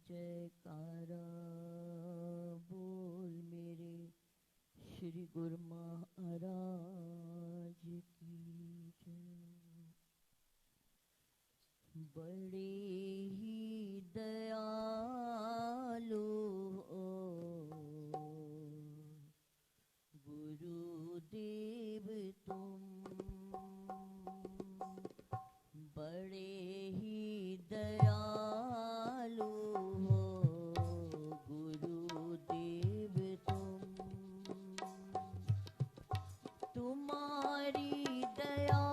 जयकारा बोल मेरे श्री गुरु महाराज की जय। बड़े ही दयालु गुरुदेव तुम, बड़े ही दयालु हो गुरुदेव तुम। तुम्हारी दया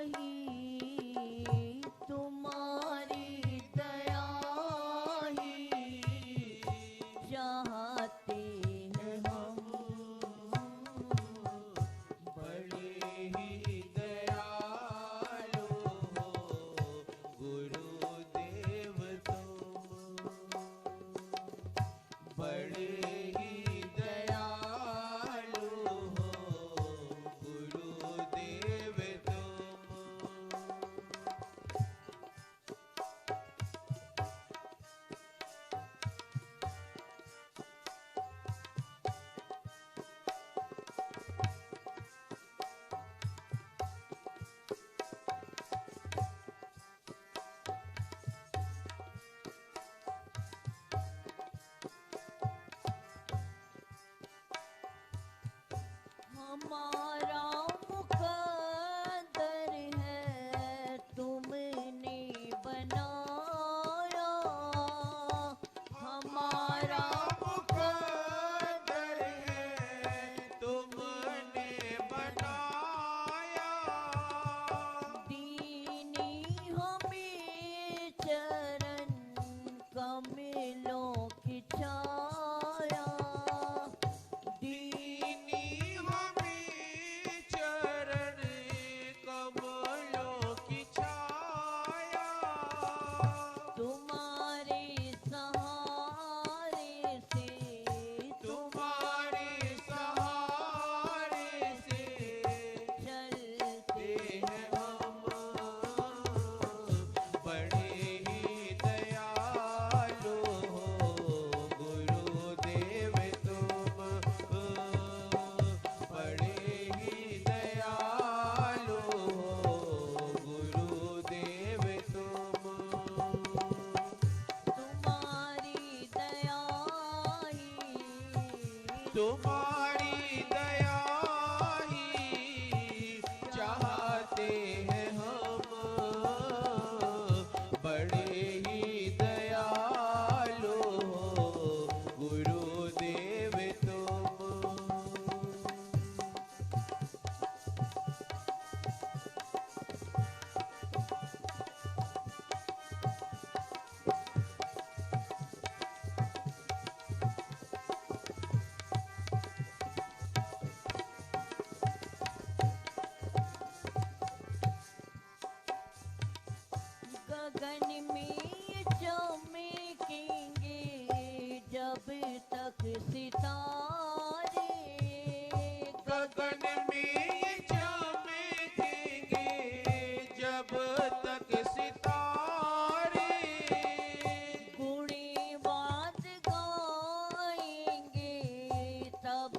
ही, तुम्हारी दया ही चाहते हैं हम। बड़े ही दयालु हो गुरुदेव तुम, बड़े ही दयालु हो गुरुदेव हमारा मुकद्दर है तुमने बनाया, हमारा मुकद्दर है तुमने बनाया। दीनी हमें चरण कमलों की छाया, दीनी हमें चरण कमलों की छाया। तुम्हारे सहारे से, तुम्हारे सहारे से चलते हैं हम। बड़े ही दयालु हो गुरुदेव तुम, बड़े ही दयालु हो गुरुदेव तुम। तुम्हारी दया ही, तुम्हारी दया ही चाहते हैं हम। बड़े ही दयालु हो गुरुदेव तुम। गगन में चमकेंगे जब तक सितारे, गगन में चमकेंगे जब तक सितारे। गुणवाद गाएंगे तब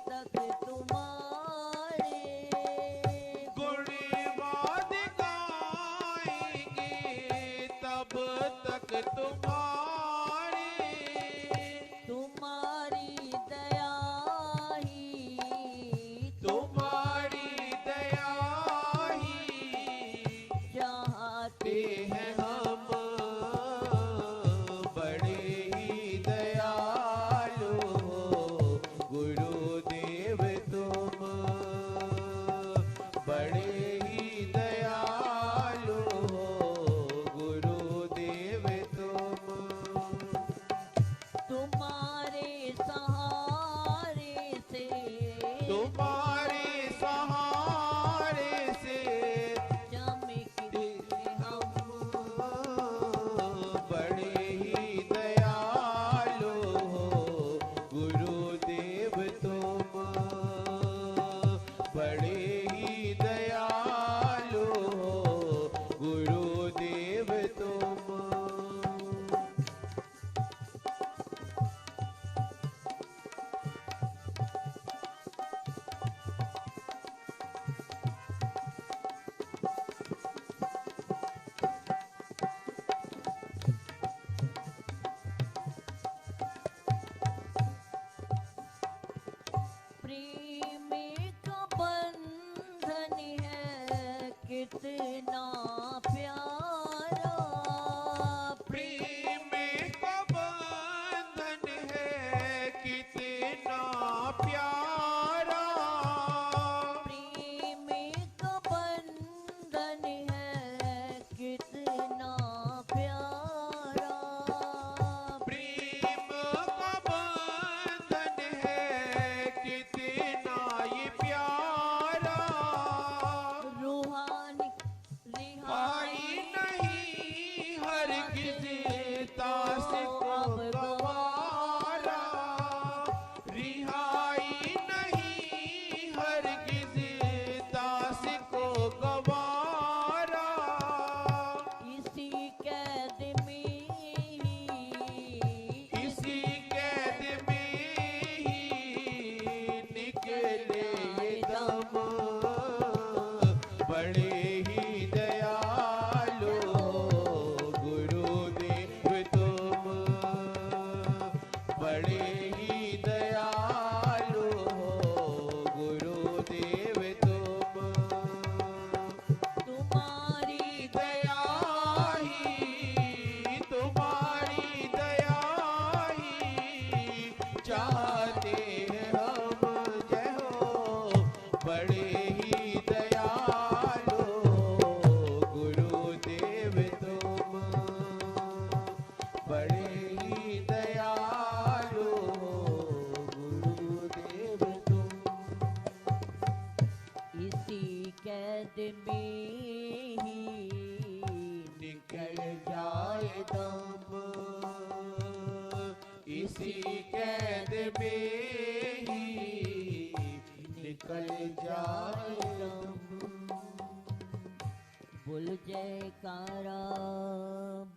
तक तुम्हारे, गुणवाद गाएंगे तब तक तुम्हारे। तुम्हारी दया ही, तुम्हारी दया ही चाहते हैं हम। बड़े ही दयालु हो गुरुदेव तुम, बड़े ही दयालु हो गुरुदेव तुम। बड़े ही दयालु हो गुरुदेव तुम। इसी कैद में ही निकल जाए दम, इसी कैद में ही निकल जाए दम। बोल जयकारा,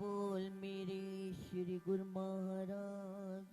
बोल मेरे श्री गुरु महाराज